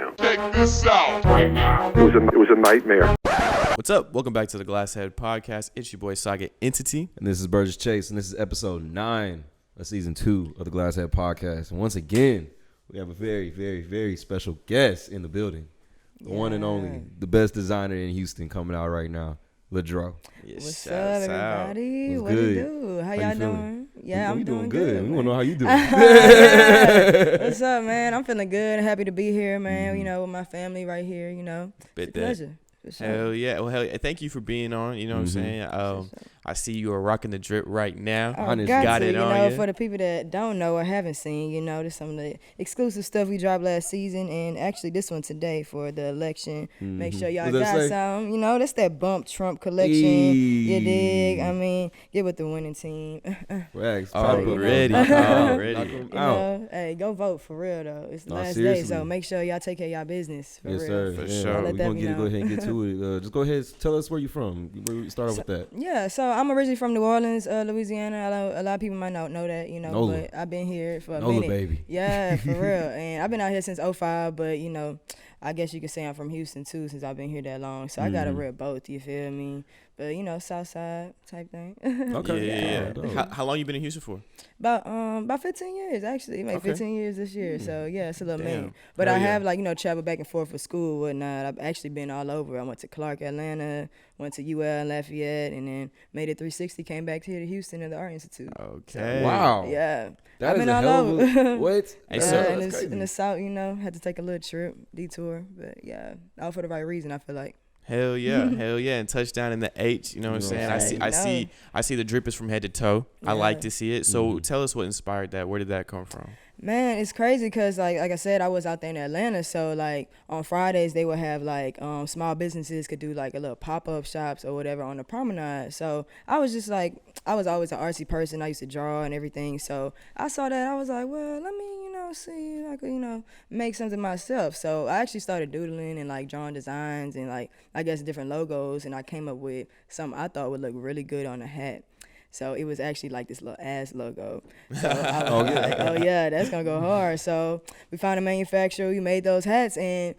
man. Check this out right now. It was a nightmare. What's up? Welcome back to the Glasshead Podcast. It's your boy Saga Entity. And this is Burgess Chase, and this is episode 9 of season 2 of the Glasshead Podcast. And once again, we have a very, very, very special guest in the building. The one and only, the best designer in Houston coming out right now, LaDreaux. Yes, What's up, everybody? What's What good? it do? How you y'all feeling? doing? Yeah, I'm doing good. We want to know how you doing. Yeah. What's up, man? I'm feeling good. Happy to be here, man. You know, with my family right here. You know, Bet it's a pleasure. For sure. Hell yeah. Well, hell yeah. Thank you for being on. You know what I'm saying? I see you are rocking the drip right now. Oh, got to, you know, for the people that don't know or haven't seen, you know, there's some of the exclusive stuff we dropped last season, and actually this one today for the election. Make sure y'all got some, you know, that's that Bump Trump collection. You dig? I mean, get with the winning team. Rags, already. You know, hey, go vote for real though. It's the last day, so make sure y'all take care of y'all business for real. Sir. For sure. We're going to go ahead and get to it. Just go ahead and tell us where you're from. Start off with that. Yeah, so I'm originally from New Orleans, Louisiana. A lot of people might not know that, you know, Nola. but I've been here for a Nola, minute. baby. Yeah, for real. And I've been out here since 2005, but, you know, I guess you could say I'm from Houston, too, since I've been here that long. So I got to rep both, you feel me? But, you know, Southside type thing. Okay. Yeah. How long you been in Houston for? About 15 years, actually. Maybe 15 years this year. So, yeah, it's a little minute. But I have, like, you know, traveled back and forth for school and whatnot. I've actually been all over. I went to Clark, Atlanta, went to UL, Lafayette, and then made it 360, came back here to Houston at the Art Institute. Okay. So, Wow. Yeah. I've been all over. What? Hey, so in the South, you know, had to take a little trip, detour. But, yeah, all for the right reason, I feel like. Hell yeah, hell yeah, and touchdown in the H. You know what I'm saying? I see the drip is from head to toe. Yeah. I like to see it. So tell us what inspired that. Where did that come from? Man, it's crazy because like I said, I was out there in Atlanta. So like on Fridays they would have like small businesses could do like a little pop-up shops or whatever on the promenade. So I was just like, I was always an artsy person. I used to draw and everything. So I saw that. I was like, well, let me, you know, see if I could, you know, make something myself. So I actually started doodling and like drawing designs and like I guess different logos, and I came up with something I thought would look really good on a hat. So it was actually like this little ass logo. So I was like, oh yeah, that's gonna go hard. So we found a manufacturer, we made those hats, and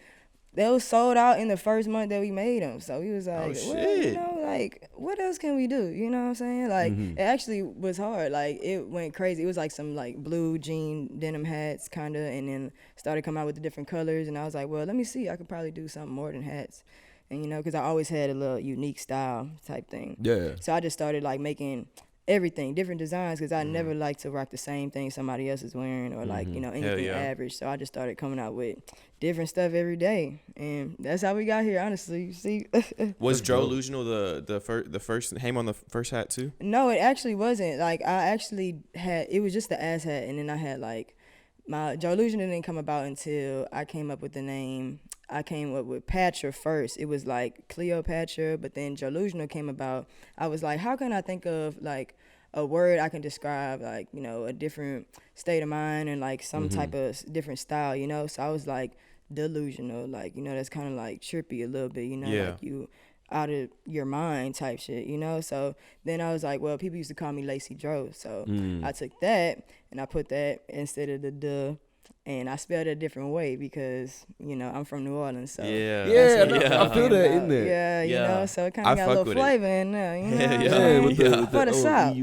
they was sold out in the first month that we made them. So we was like, well, you know, like what else can we do? You know what I'm saying? Like it actually was hard. Like it went crazy. It was like some like blue jean denim hats kinda, and then started coming out with the different colors. And I was like, well, let me see. I could probably do something more than hats. And, you know, because I always had a little unique style type thing. Yeah. So I just started, like, making everything, different designs, because I never like to rock the same thing somebody else is wearing or, like, you know, anything average. So I just started coming out with different stuff every day. And that's how we got here, honestly. You see? Was Joe Illusional the first name on the first hat, too? No, it actually wasn't. Like, I actually had, it was just the ass hat, and then I had, like, my Joe Illusion didn't come about until I came up with the name. I came up with Patra first. It was like Cleopatra, but then Joe Illusional came about. I was like, how can I think of like a word I can describe like, you know, a different state of mind and like some type of different style, you know? So I was like delusional, like, you know, that's kind of like trippy a little bit, you know, like you out of your mind type shit, you know? So then I was like, well, people used to call me Lacey Dro. So I took that and I put that instead of the duh. And I spelled it a different way because, you know, I'm from New Orleans. So I feel that in there. Yeah, you know, so it kind of got a little flavor in there, you know? For the South.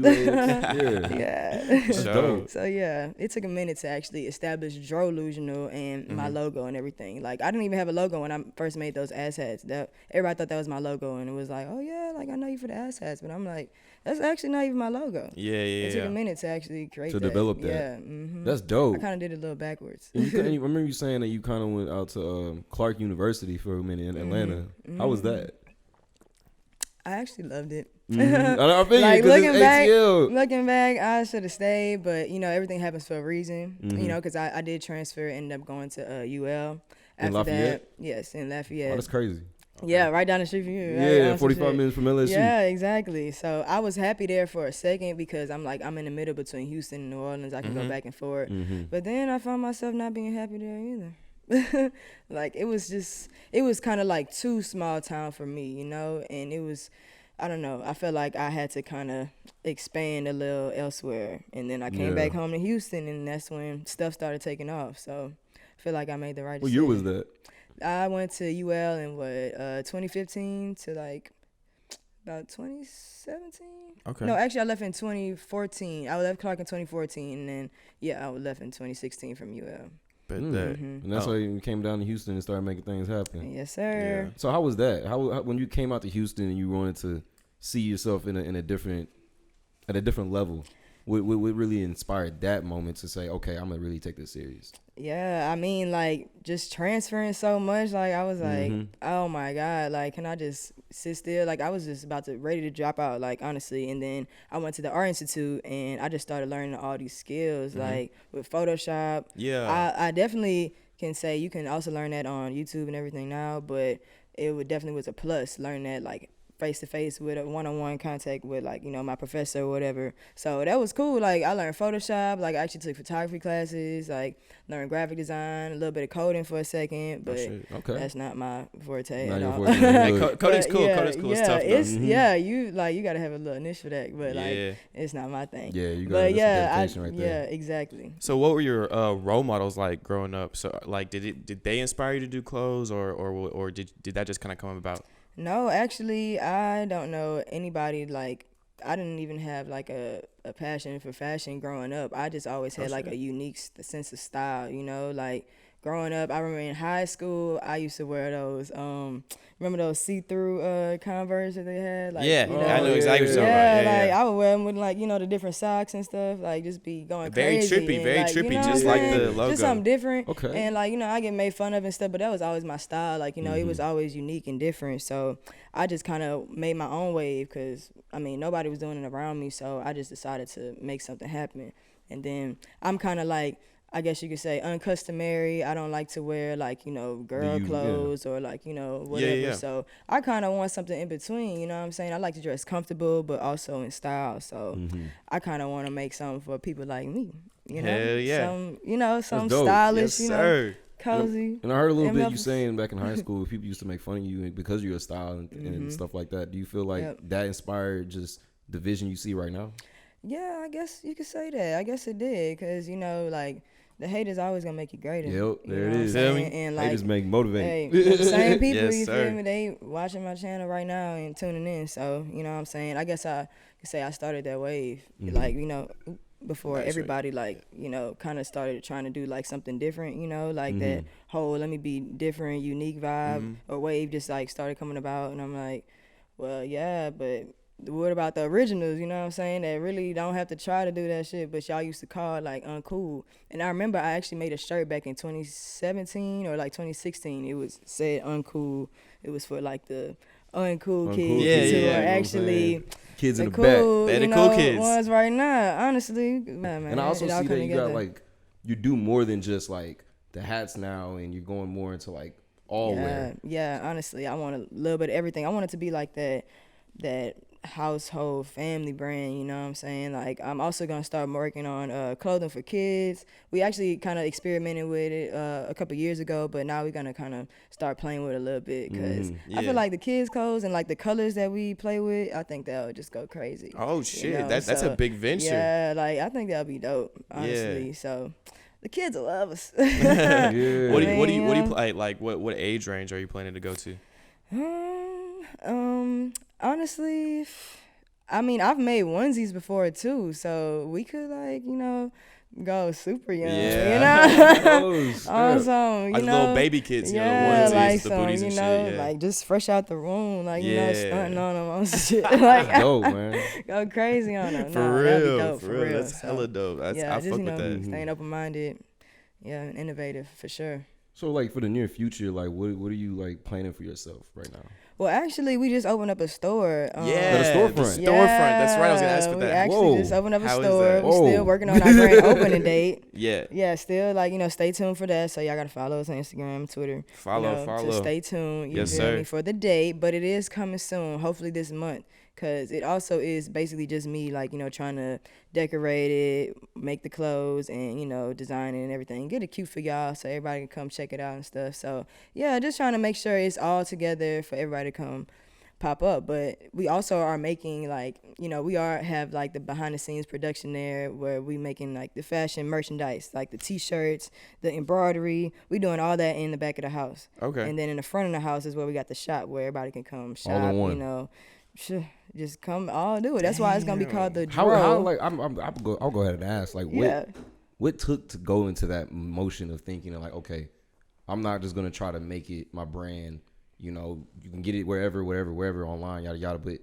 That's dope. So, yeah, it took a minute to actually establish Dro Illusional and my logo and everything. Like, I didn't even have a logo when I first made those ass hats. Everybody thought that was my logo, and it was like, oh, yeah, like, I know you for the ass hats. But I'm like, that's actually not even my logo. It took a minute to actually create that. To develop that. Yeah. That's dope. I kind of did it a little backwards. I remember you saying that you kind of went out to Clark University for a minute in Atlanta. How was that? I actually loved it. I feel like you, looking back, I should have stayed, but you know everything happens for a reason. You know, because I did transfer, ended up going to UL. After in Lafayette? That, yes, in Lafayette. Oh, that's crazy. Okay. Yeah, right down the street from you. Yeah, 45 minutes from LSU. Yeah, exactly. So I was happy there for a second because I'm in the middle between Houston and New Orleans. I can go back and forth. But then I found myself not being happy there either. Like it was kind of like too small town for me, you know? And it was, I don't know, I felt like I had to kind of expand a little elsewhere. And then I came back home to Houston, and that's when stuff started taking off. So I feel like I made the right decision. What year was that? I went to UL in 2015 to like about 2017. Okay. No, actually I left in 2014. I left Clark in 2014, and then I left in 2016 from UL. But And that's why you came down to Houston and started making things happen. Yes, sir. So how was that? How when you came out to Houston and you wanted to see yourself at a different level? What really inspired that moment to say, okay, I'm gonna really take this serious? Yeah, I mean, like, just transferring so much, like, I was like, oh my God, like, can I just sit still? Like, I was just ready to drop out, like, honestly. And then I went to the Art Institute, and I just started learning all these skills, like, with Photoshop. Yeah. I definitely can say you can also learn that on YouTube and everything now, but it definitely was a plus learning that, like, face-to-face with a one-on-one contact with, like, my professor or whatever. So that was cool. Like, I learned Photoshop. Like, I actually took photography classes, like, learned graphic design, a little bit of coding for a second, but that's not my forte at all. Coding's cool. Coding's cool. It's tough, though. You got to have a little niche for that, but, like, it's not my thing. Yeah, you got dedication right there. Yeah, exactly. So what were your role models like growing up? So, like, did they inspire you to do clothes, or did that just kind of come about? No, actually, I don't know anybody, like, I didn't even have, like, a passion for fashion growing up. I just always had, like, a unique sense of style, like, growing up, I remember in high school, I used to wear those, remember those see-through Converse that they had? Like, I know exactly what you're talking about. Like, I would wear them with, like, the different socks and stuff, like, just be going very crazy. Very like, trippy, just like the logo. Just something different. Okay. And, like, I get made fun of and stuff, but that was always my style. Like, it was always unique and different. So I just kind of made my own wave because, I mean, nobody was doing it around me. So I just decided to make something happen. And then I'm kind of like, I guess you could say uncustomary. I don't like to wear, like, girl clothes or, like, whatever. Yeah. So I kind of want something in between, you know what I'm saying? I like to dress comfortable but also in style. So I kind of want to make something for people like me, Hell yeah. Some stylish, yes, cozy. And I heard a little bit you saying back in high school, people used to make fun of you because of your style and stuff like that. Do you feel like that inspired just the vision you see right now? Yeah, I guess you could say that. I guess it did because, like, the haters always gonna make you greater. Yep, there it is. And like, haters make motivate. Hey, the same people, Yes, you sir. feel me? They watching my channel right now and tuning in. So, you know what I'm saying? I guess I could say I started that wave. Like, before everybody, like, kind of started trying to do, like, something different, like that whole let me be different, unique vibe or wave just, like, started coming about. And I'm like, well, yeah, but what about the originals, you know what I'm saying, that really don't have to try to do that shit, but y'all used to call, like, uncool. And I remember I actually made a shirt back in 2017 or, like, 2016. It was said uncool. It was for, like, the uncool kids who are actually kids in the cool, back. They're the cool kids. Ones right now, honestly. Man, And I also see that you together. got, like, you do more than just, like, the hats now, and you're going more into, like, all wear. Yeah, honestly, I want a little bit of everything. I want it to be like that household family brand, you know what I'm saying? Like, I'm also gonna start working on clothing for kids. We actually kind of experimented with it a couple years ago, but now we're gonna kind of start playing with it a little bit because I feel like the kids' clothes and, like, the colors that we play with, I think that would just go crazy. Oh shit, that's a big venture. Yeah, like, I think that'll be dope, honestly. So the kids will love us. Yeah. What do you play? Like, what age range are you planning to go to? Honestly, I mean, I've made onesies before too, so we could, like, go super young, awesome, Like little baby kids, yeah, onesies, like the some, booties and shit, like just fresh out the room, like, stunting on them on shit, like, dope, man. go crazy on them. For real. That's So, hella dope. I just, fuck with that. staying open-minded, and innovative for sure. So, like, for the near future, like, what are you, like, planning for yourself right now? Well, actually, we just opened up a store. Got a storefront. The storefront. That's right. I was gonna ask for We that. actually just opened up a How is store. that? We're still working on our grand opening date. Yeah. Yeah, still, like, stay tuned for that. So y'all gotta follow us on Instagram, Twitter. Follow. To stay tuned. You Yes, feel sir. me, for the date, but it is coming soon. Hopefully this month, cause it also is basically just me, like, trying to decorate it, make the clothes, and design it and everything. Get it cute for y'all, so everybody can come check it out and stuff. So yeah, just trying to make sure it's all together for everybody to come pop up. But we also are making like, we have like the behind the scenes production there where we making like the fashion merchandise, like the t-shirts, the embroidery. We doing all that in the back of the house. Okay. And then in the front of the house is where we got the shop where everybody can come shop. All in one. Just come all do it. That's why it's gonna be called the LaDreaux. How like I'll go ahead and ask like what took to go into that motion of thinking of like, okay, I'm not just gonna try to make it my brand. You can get it wherever online, yada yada. But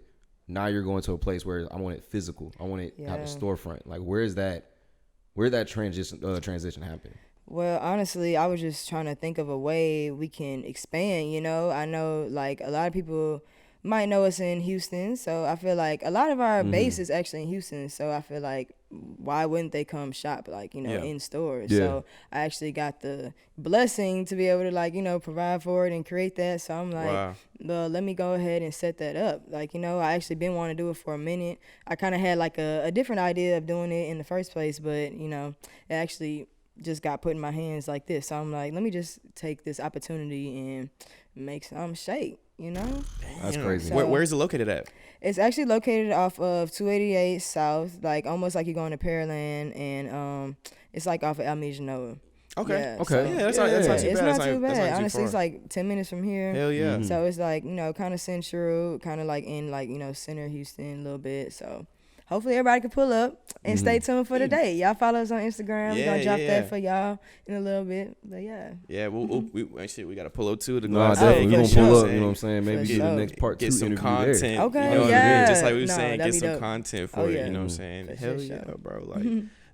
now you're going to a place where I want it physical. I want it to have a storefront. Like where that transition happen? Well, honestly, I was just trying to think of a way we can expand. I know like a lot of people might know us in Houston, so I feel like a lot of our base is actually in Houston, so I feel like why wouldn't they come shop like in stores? So I actually got the blessing to be able to like provide for it and create that. So I'm like, well, let me go ahead and set that up. Like I actually been wanting to do it for a minute. I kind of had like a different idea of doing it in the first place, but it actually just got put in my hands like this. So I'm like, let me just take this opportunity and make some shake. That's crazy. So, where is it located at? It's actually located off of 288 South, like almost like you're going to Pearland, and it's like off of Almeja. Okay. Yeah, okay. So, That's not too bad. It's not too bad. Not honestly, it's like 10 minutes from here. Hell yeah. Mm-hmm. So it's like kind of central, kind of like in like center Houston a little bit. So hopefully everybody can pull up and stay tuned for the day. Y'all follow us on Instagram. We're gonna drop that for y'all in a little bit. But yeah. Yeah, we gotta pull up too. Definitely. We're gonna pull up, you know what I'm saying? Maybe do the next part 2 get some interview content. there. Okay, Just like we were saying, get some content for it. Yeah. You know what I'm saying? Hell yeah, bro. Like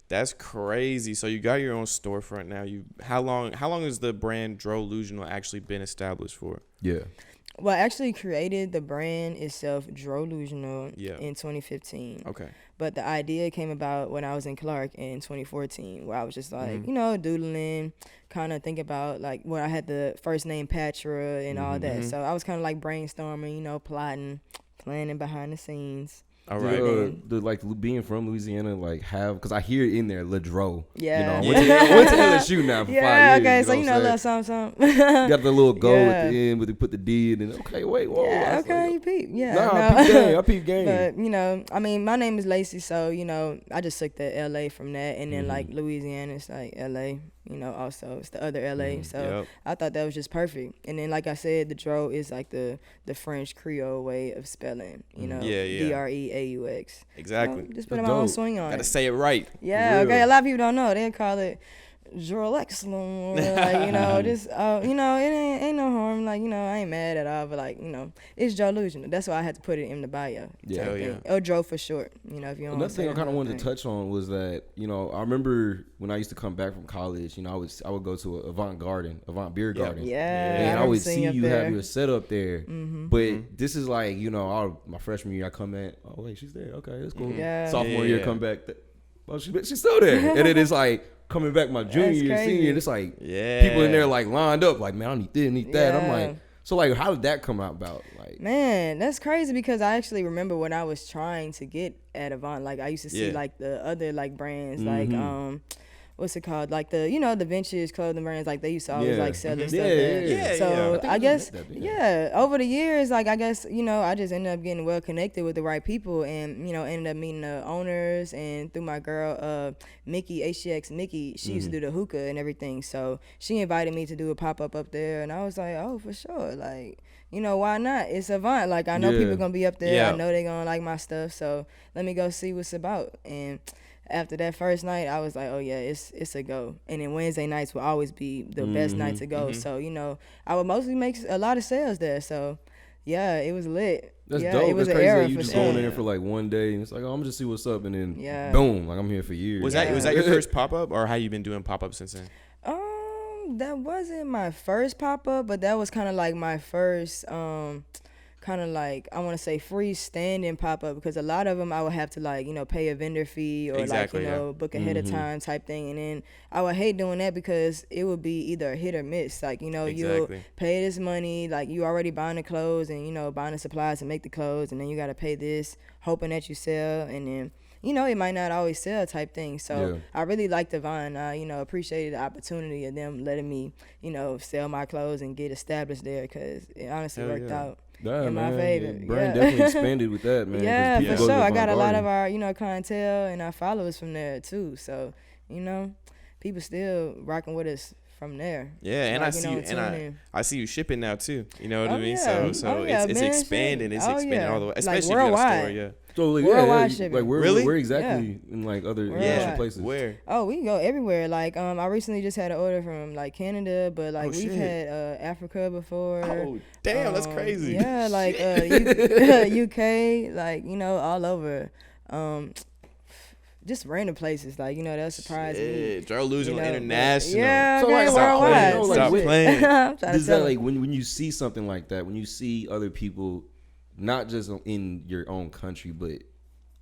that's crazy. So you got your own storefront now. How long has the brand LaDreaux actually been established for? Yeah. Well, I actually created the brand itself, LaDreaux, in 2015. Okay. But the idea came about when I was in Clark in 2014, where I was just like, doodling, kind of thinking about like when I had the first name Patra and all that. So I was kind of like brainstorming, plotting, planning behind the scenes. All right. Like being from Louisiana, like because I hear it in there, LaDreaux. Yeah. I went to LSU now for 5 years. Okay, so a little something. You got the little go at the end, but they put the D in, and okay, wait, whoa. Yeah, okay, you peep. Yeah. I peep game. But I mean, my name is Lacey, so I just took the LA from that, and then like Louisiana, it's like LA. Also it's the other LA. So I thought that was just perfect. And then like I said, the LaDreaux is like the French Creole way of spelling, DREAUX. Exactly. So just put my own swing on it. Gotta say it right. Yeah, okay. A lot of people don't know. They call it Drolex, like, just, it ain't no harm. Like, I ain't mad at all, but like, it's Joe. That's why I had to put it in the bio. Yeah. Or Dro for short, if you don't Another thing I kind of wanted to touch on was that, I remember when I used to come back from college, I would go to Avant Beer Garden. Yeah. And I would see you have your setup there. But this is like, my freshman year, I come in, oh, wait, she's there. Okay, that's cool. Yeah. Sophomore year, come back. Oh, she's still there. And then it's like, coming back my junior year, senior year, it's like people in there like lined up, like, man, I need this, need that. I'm like, so like, how did that come about? Like, man, that's crazy because I actually remember when I was trying to get at Avant, like I used to see like the other like brands, like what's it called? Like the the vintage clothing brands, like they used to always like sell their stuff there. So I guess over the years, like I guess I just ended up getting well connected with the right people, and ended up meeting the owners, and through my girl Mickey, HGX Mickey, she used to do the hookah and everything, so she invited me to do a pop-up up there, and I was like, oh, for sure, like why not? It's Avant, like I know people gonna be up there, I know they gonna like my stuff, so let me go see what's about. And after that first night, I was like, oh yeah, it's a go. And then Wednesday nights will always be the best night to go. So I would mostly make a lot of sales there. So yeah, it was lit. That's dope. It was That's crazy that that you just going in there for like one day, and it's like, oh, I'm gonna just see what's up, and then boom, like I'm here for years. Was that your first pop up, or how you been doing pop ups since then? That wasn't my first pop up, but that was kind of like my first kind of like, I want to say freestanding pop-up, because a lot of them I would have to like pay a vendor fee or book ahead of time type thing, and then I would hate doing that because it would be either a hit or miss. Like you'll pay this money, like you already buying the clothes and buying the supplies to make the clothes, and then you got to pay this hoping that you sell, and then you know, it might not always sell type thing. So Yeah. I really like the Vine. I, you know, appreciated the opportunity of them letting me, you know, sell my clothes and get established there because it honestly Hell worked yeah. out. Yeah, in my man. favor. Your brand Yeah. definitely expanded with that, man. 'cause Yeah, people for go to sure. the I got a lot Vanguard. of our, you know, clientele and our followers from there too. So, you know, people still rocking with us from there. Yeah, and Like, I see know, you, and tuning in. I see you shipping now too. You know what I Oh, mean? yeah. So Oh, yeah, it's man, expanding. shit. It's Oh, expanding yeah. all the way, Like, especially if you got a worldwide. store. Yeah. So like, Worldwide yeah, shipping. like Really? where exactly in like other Worldwide. international Yeah. places? Where? Oh, we can go everywhere. Like, I recently just had an order from like Canada, but like Oh, we've shit. had Africa before. Oh, damn, that's crazy. Yeah, like UK, like, you know, all over. Just random places, like, you know, that surprised me. Shit, Joe Lugeon You know, international. Yeah, So, okay, like, stop worldwide. playing. Stop Stop Shit. playing. I'm trying to Does tell that him. like when you see something like that, when you see other people, not just in your own country, but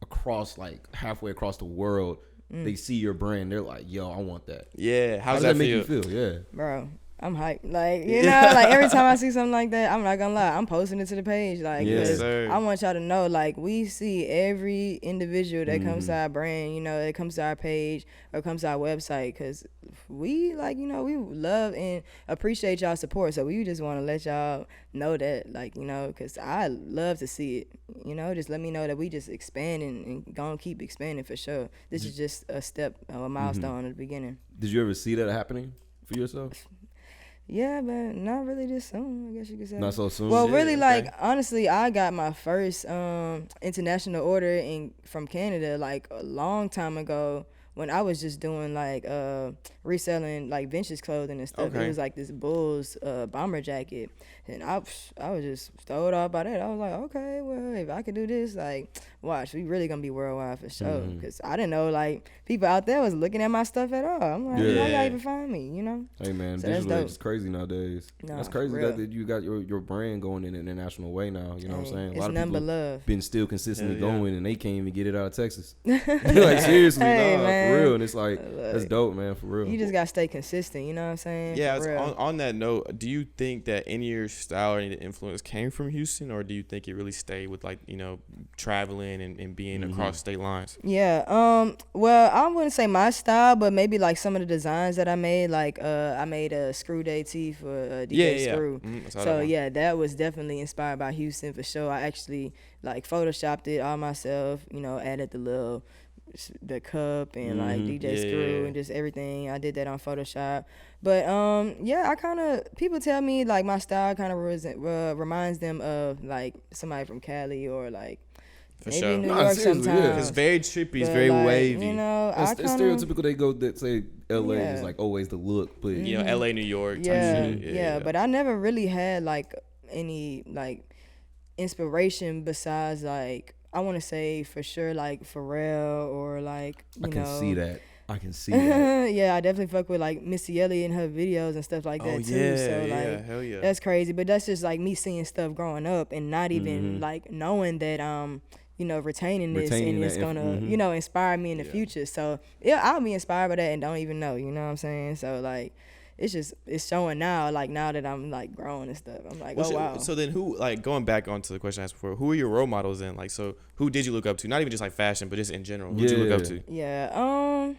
across like halfway across the world, they see your brand, they're like, "Yo, I want that." Yeah. How How's does that that make feel? you feel? Yeah. Bro, I'm hyped. Like, you know, like every time I see something like that, I'm not gonna lie, I'm posting it to the page. Like, Yes, because sir. I want y'all to know, like, we see every individual that comes Mm-hmm. to our brand, you know, that comes to our page or comes to our website, because we, like, you know, we love and appreciate y'all support. So we just want to let y'all know that, like, you know, because I love to see it. You know, just let me know that we just expanding and gonna keep expanding for sure. This is just a step, a milestone at the beginning. Did you ever see that happening for yourself? Yeah, but not really this soon, I guess you could say. Not so soon. Well, Shit, really, okay. like, honestly, I got my first international order from Canada like a long time ago when I was just doing like reselling like vintage clothing and stuff. Okay. It was like this Bulls bomber jacket, and I was just throwed off by that. I was like, okay, well, if I could do this, like, watch, we really gonna be worldwide for sure. Mm-hmm. Because I didn't know like people out there was looking at my stuff at all. I'm like, how Yeah. y'all even find me? You know? Hey man, So that's digital dope. is crazy nowadays. Nah, That's for crazy real. that you got your brand going in an international way now. You know what I'm saying? A It's lot of nothing but people love. been still consistently Hell yeah. going, and they can't even get it out of Texas. Like seriously, Hey, nah, man. for real. And it's like that's dope, man, for real. You just gotta stay consistent. You know what I'm saying? Yeah, For real. on that note, do you think that any of your style or any of the influence came from Houston, or do you think it really stayed with, like, you know, traveling and being across state lines? Yeah. Well, I wouldn't say my style, but maybe like some of the designs that I made. Like, I made a Screw Day tee for DJ Screw. I saw that So one. yeah, that was definitely inspired by Houston for sure. I actually like photoshopped it all myself. You know, added the cup and like DJ Screw Yeah. and just everything. I did that on Photoshop. But yeah, I kind of, people tell me like my style kind of reminds them of like somebody from Cali or like For maybe sure. New Nah, York seriously, yeah. sometimes. It's very trippy. It's But, very like, wavy. You know, It's, I it's kind of stereotypical. They go that say L.A. is Yeah. like always the look, but You know, L.A., New York type yeah, shit. yeah. But I never really had like any like inspiration besides like I want to say for sure like Pharrell or like you I can know. see that. I can see that. Yeah, I definitely fuck with like Missy Elliott and her videos and stuff like that Oh, too. yeah, So yeah, like hell yeah. that's crazy. But that's just like me seeing stuff growing up and not even like knowing that you know, retaining this Retaining and it's that gonna, you know, inspire me in the future. So yeah, I'll be inspired by that and don't even know, you know what I'm saying? So like it's showing now, like now that I'm like growing and stuff. I'm like, Well, oh wow. So then who, like, going back onto the question I asked before, who are your role models then? Like, so who did you look up to? Not even just like fashion, but just in general. Who did you look up to? Yeah,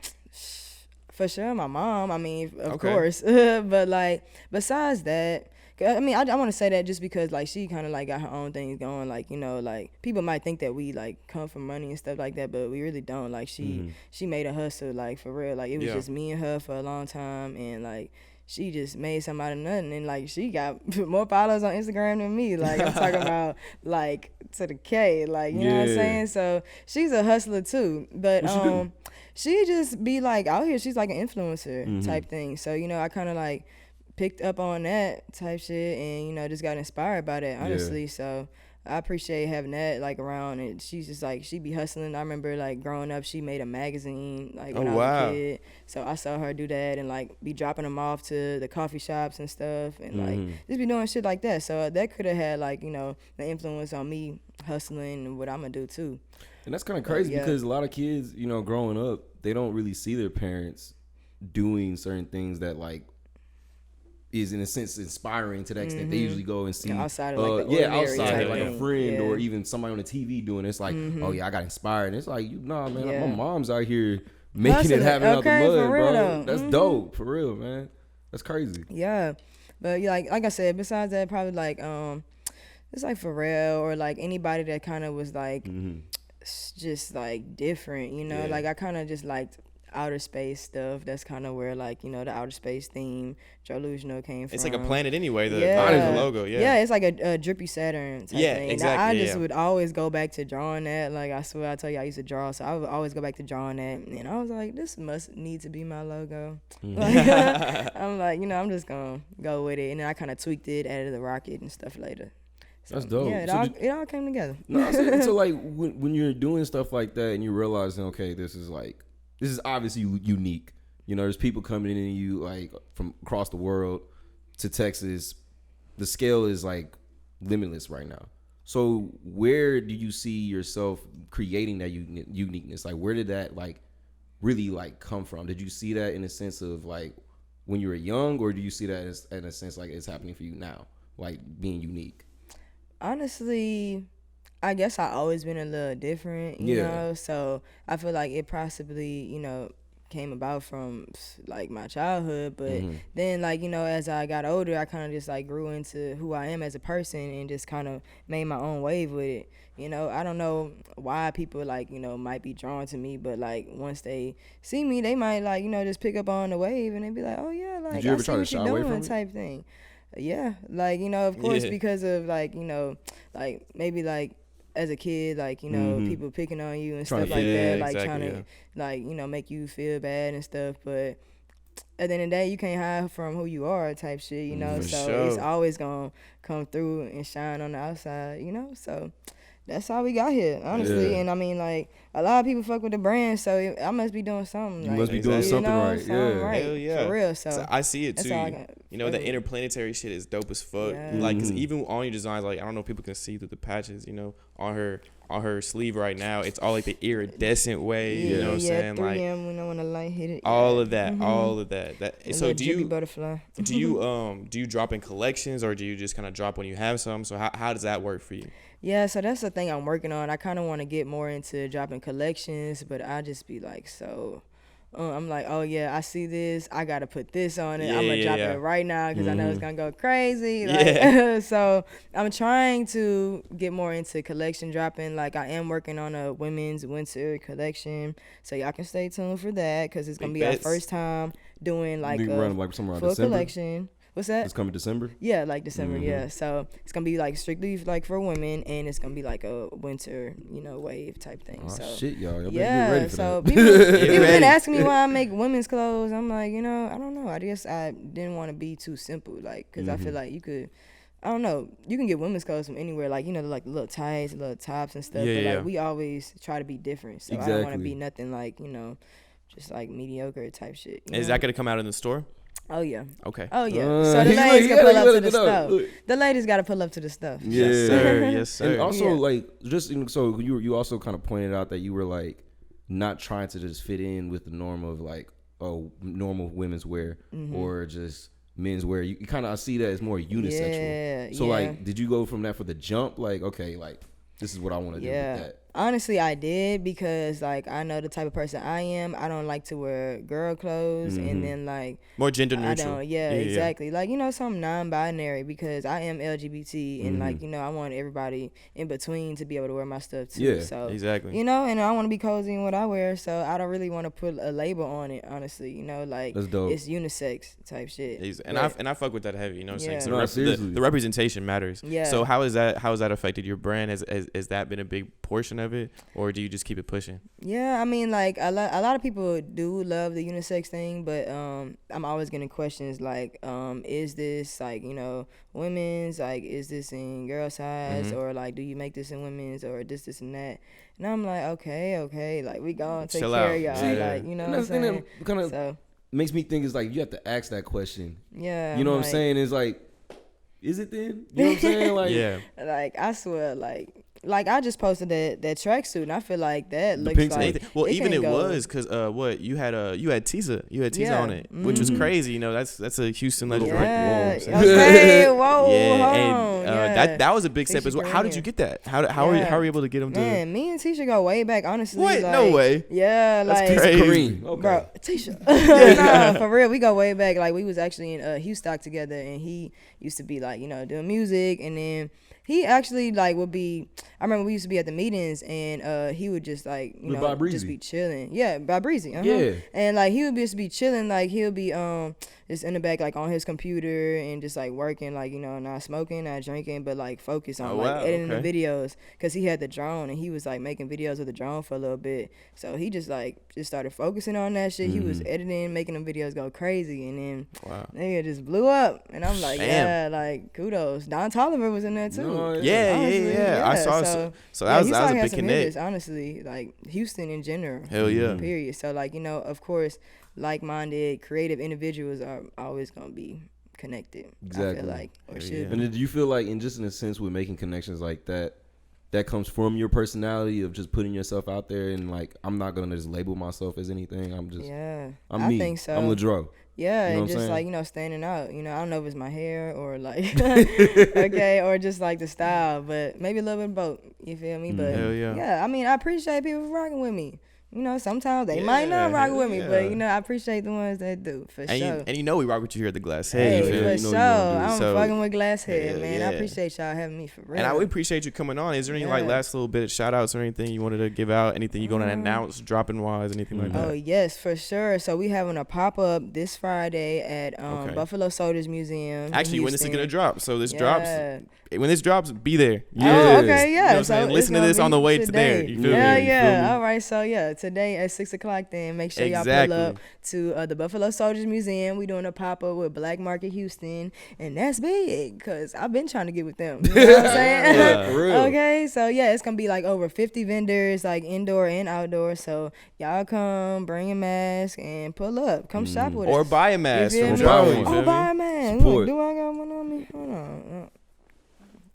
for sure my mom, I mean, of Okay. course. But like besides that, I mean, I want to say that just because like she kind of like got her own things going, like, you know, like people might think that we like come from money and stuff like that, but we really don't. Like she made a hustle, like for real. Like it was Yeah. just me and her for a long time, and like she just made something out of nothing, and like she got more followers on Instagram than me. Like I'm talking about like to the K, like you know what I'm Yeah. saying. So she's a hustler too, but What she do? she just be like out here. She's like an influencer Mm-hmm. type thing. So you know, I kind of like picked up on that type shit, and you know, just got inspired by that honestly. So I appreciate having that like around, and she's just like she be hustling. I remember like growing up, she made a magazine like when Oh, I was wow. a kid. So I saw her do that and like be dropping them off to the coffee shops and stuff, and like just be doing shit like that. So that could have had like, you know, the influence on me hustling and what I'm gonna do too. And that's kind of crazy yeah. because a lot of kids, you know, growing up, they don't really see their parents doing certain things that like is in a sense inspiring to the extent they usually go and see outside of like the outside like thing. a friend or even somebody on the TV doing it. It's like, oh yeah, I got inspired. And it's like, nah, man, my mom's out here making it happen out the mud, bro. Though. That's dope for real, man. That's crazy. Yeah, but like I said, besides that, probably like it's like Pharrell or like anybody that kind of was like just like different, you know. Like I kind of just liked outer space stuff. That's kind of where like, you know, the outer space theme Delusional came from. It's like a planet anyway. The logo. Yeah, it's like a drippy Saturn type thing. Exactly. I just would always go back to drawing that. Like I swear, I tell you, I used to draw, so I would always go back to drawing that. And I was like, this must need to be my logo. Like, I'm like, you know, I'm just gonna go with it. And then I kind of tweaked it, added the rocket and stuff later. So, that's dope. Yeah, it all came together. No, so like when you're doing stuff like that and you're realizing, okay, this is obviously unique. You know, there's people coming in and you like from across the world to Texas. The scale is like limitless right now. So where do you see yourself creating that uniqueness? Like where did that like really like come from? Did you see that in a sense of like when you were young, or do you see that as, in a sense like it's happening for you now, like being unique? Honestly, I guess I always been a little different, you know, so I feel like it possibly, you know, came about from like my childhood, but then like, you know, as I got older, I kind of just like grew into who I am as a person and just kind of made my own wave with it. You know, I don't know why people like, you know, might be drawn to me, but like once they see me, they might like, you know, just pick up on the wave and they be like, oh yeah, like did you ever I see try to what shy you're away doing from it? type thing. Yeah, like, you know, of course, because of like, you know, like maybe like as a kid, like, you know, people picking on you and stuff like that, like trying to like, you know, make you feel bad and stuff, but at the end of the day, you can't hide from who you are type shit, you know, so it's always gonna come through and shine on the outside, you know, so that's how we got here, honestly. And I mean, like, a lot of people fuck with the brand, so I must be doing something. You like, must be doing something right. Right. Hell yeah. For real. So I see it too. You know, the it. interplanetary shit is dope as fuck. Like, cause even on your designs, like, I don't know if people can see through the patches, you know, on her sleeve right now, it's all like the iridescent way. You know what I'm saying? 3M, like, you know, when the light hit it. all of that. So do you butterfly. do you drop in collections, or do you just kind of drop when you have some? So how does that work for you? Yeah, so that's the thing I'm working on. I kind of want to get more into dropping collections, but I just be like, I'm like, oh yeah, I see this. I gotta put this on it. I'm gonna drop it right now because I know it's gonna go crazy. Like, so I'm trying to get more into collection dropping. Like I am working on a women's winter collection, so y'all can stay tuned for that because it's gonna be our first time doing like a full collection. What's that? It's coming December? Yeah, like December, yeah. So it's going to be like strictly like for women, and it's going to be like a winter, you know, wave type thing. Oh, so shit, y'all. Y'all better get ready for so that. people been asking me why I make women's clothes. I'm like, you know, I don't know. I guess I didn't want to be too simple, like, because I feel like you could, I don't know, you can get women's clothes from anywhere, like, you know, like little tights, little tops and stuff. But like we always try to be different. So I don't want to be nothing like, you know, just like mediocre type shit. Is that going to come out in the store? Oh yeah. Okay. Oh yeah. So the ladies can pull up to the stuff. The ladies got to pull up to the stuff. Yes, sir. Yes, sir. And also, like, just so you also kind of pointed out that you were like not trying to just fit in with the norm of like normal women's wear or just men's wear. You kind of see that as more unisexual. So like, did you go from that for the jump? Like, okay, like this is what I want to do with that. Honestly, I did because like I know the type of person I am. I don't like to wear girl clothes and then like more gender neutral. I don't, exactly. Like, you know, something non-binary because I am LGBT and like, you know, I want everybody in between to be able to wear my stuff too. Yeah, so exactly. You know, and I want to be cozy in what I wear, so I don't really want to put a label on it. Honestly, you know, like that's dope. It's unisex type shit. And I fuck with that heavy. You know what I'm saying? Seriously. The representation matters. Yeah. So how has that affected your brand? Has that been a big portion of it, or do you just keep it pushing? Yeah, I mean, like a lot of people do love the unisex thing, but I'm always getting questions like, is this like, you know, women's, like, is this in girl size, or like, do you make this in women's, or this and that? And I'm like, okay, like we gonna take care of y'all, like, you know what I'm saying? Kind of makes me think is like you have to ask that question. Yeah, you know what I'm saying? It's like, is it then? You know what I'm saying? Like, like I swear, like like I just posted that tracksuit, and I feel like that looks pink like well, it even can it go. was because what you had Tisa Yeah. on it, which was crazy. You know, that's a Houston legend, right? Yeah. Whoa. Okay. Whoa. Yeah, hold and on. Yeah. that was a big step Tisha as well. How did you get that? How are you able to get him to? Man, me and Tisha go way back. Honestly, What? Like, No way. Yeah, That's like crazy. Kareem. Okay. bro, Tisha. Nah, for real, we go way back. Like we was actually in Houston together, and he used to be like doing music, and then he actually like would be. I remember we used to be at the meetings, and he would just like With Bob just Breezy. be chilling. Yeah, Bob Breezy. Yeah. And like he would just be chilling. Like he'll be just in the back like on his computer and just like working like not smoking, not drinking, but like focus on editing the videos because he had the drone and he was like making videos with the drone for a little bit. So he just started focusing on that shit. He was editing, making them videos go crazy, and then nigga just blew up. And I'm like, Damn. yeah, like kudos. Don Toliver was in there too. No, Yeah. I saw. So that was a big connect. Hitters, honestly, like Houston in general. Hell yeah. Period. So like of course, like-minded, creative individuals are always gonna be connected. Exactly. I feel like or should. And then do you feel like, in a sense, with making connections like that comes from your personality of just putting yourself out there and like, I'm not gonna just label myself as anything. I'm just I'm me. I think so. I'm LaDreaux. Yeah, You know and what I'm just saying? like standing out. I don't know if it's my hair or like okay, or just like the style, but maybe a little bit of both. You feel me? But Hell yeah. I mean, I appreciate people rocking with me. Sometimes they might not rock with me, but I appreciate the ones that do for sure. And we rock with you here at the Glass Hey, Head. You feel me? for You know sure. you gonna do it. I'm So, fucking with Glasshead, hell man. yeah. I appreciate y'all having me for real. And I would appreciate you coming on. Is there any like Yeah. last little bit of shout outs or anything you wanted to give out? Anything you gonna announce, dropping wise, anything like that? Oh yes, for sure. So we having a pop up this Friday at Okay. Buffalo Soldiers Museum. in Actually, when this is Houston. gonna drop? So this Yeah. when this drops, be there. Yeah. Oh, okay, You know yeah. what I'm So saying? it's Listen to gonna this on be the way to today. there. You feel Yeah, me? You yeah. feel me? All right, so yeah, today at 6:00, then make sure y'all Exactly. pull up to the Buffalo Soldiers Museum. We doing a pop up with Black Market Houston, and that's big because I've been trying to get with them. You know what I'm saying? Yeah, for real. Okay, so yeah, it's gonna be like over 50 vendors, like indoor and outdoor. So y'all come, bring a mask, and pull up. Come shop with Or us. buy a You mask feel from me? buy Charlie. one. you feel Oh, me? buy a mask. Support. Do I got one on me? Hold on.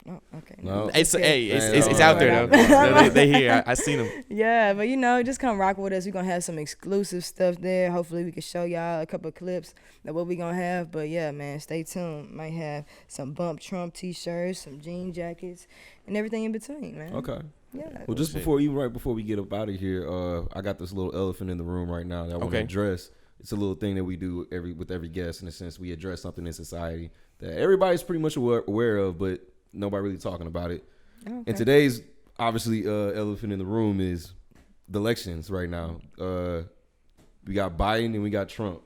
Oh, okay. No. It's Okay. it's out there though. they here. I seen them. Yeah, but just come rock with us. We're gonna have some exclusive stuff there. Hopefully we can show y'all a couple of clips of what we gonna have. But yeah, man, stay tuned. Might have some Bump Trump t-shirts, some jean jackets, and everything in between, man. Okay. Yeah. Well, just right before we get up out of here, I got this little elephant in the room right now that I want to Okay. address. It's a little thing that we do with every guest. In a sense, we address something in society that everybody's pretty much aware of, but nobody really talking about it. Okay. And today's obviously elephant in the room is the elections right now. We got Biden and we got Trump.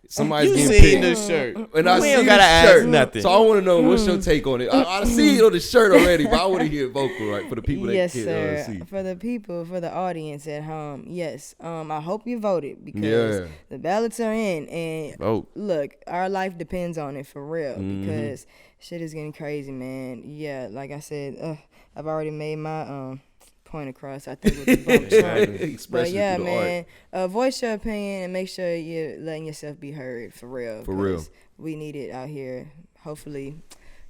Somebody's You getting seen picked. the shirt. And I We see ain't the gotta ask shirt. nothing. So I want to know what's your take on it. I see it on the shirt already, but I want to hear it vocal, right, for the people that Yes, can't sir. see. For the people, for the audience at home, yes. I hope you voted because Yeah. the ballots are in, and Vote. look, our life depends on it for real Mhm. because shit is getting crazy, man. Yeah, like I said, I've already made my point across. I think with the bump Trump. Express But it yeah, through the art. man, voice your opinion and make sure you're letting yourself be heard for real. For real. 'cause we need it out here. Hopefully,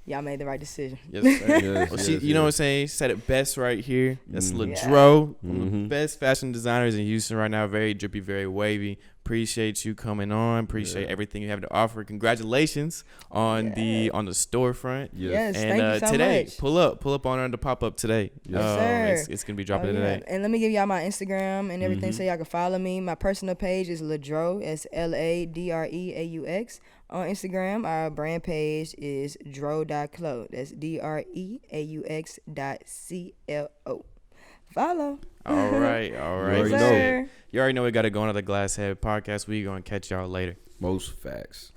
y'all made the right decision. Yes, sir. Yes, Well, yes, you know what I'm yes. saying? Said it best right here. That's Mhm. LaDreaux, one of the Mhm. best fashion designers in Houston right now. Very drippy, very wavy. Appreciate you coming on. Appreciate everything you have to offer. Congratulations on the storefront. Yes. Yes, And thank you so today, much. pull up on the pop up today. Yes, sir. It's gonna be dropping Oh, yeah. today. And let me give y'all my Instagram and everything Mhm. so y'all can follow me. My personal page is LaDreaux. It's LaDreaux on Instagram. Our brand page is dreaux.clo. That's DREAUX.CLO. Follow. All right. You Yes, already know. sir. You already know we got to go on to the Glass Head podcast. We gonna catch y'all later. Most facts.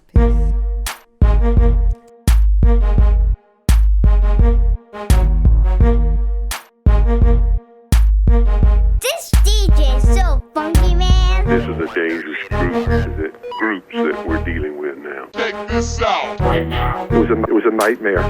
This DJ is so funky, man. This is a dangerous groups that we're dealing with now. Check this out right now. It was a nightmare.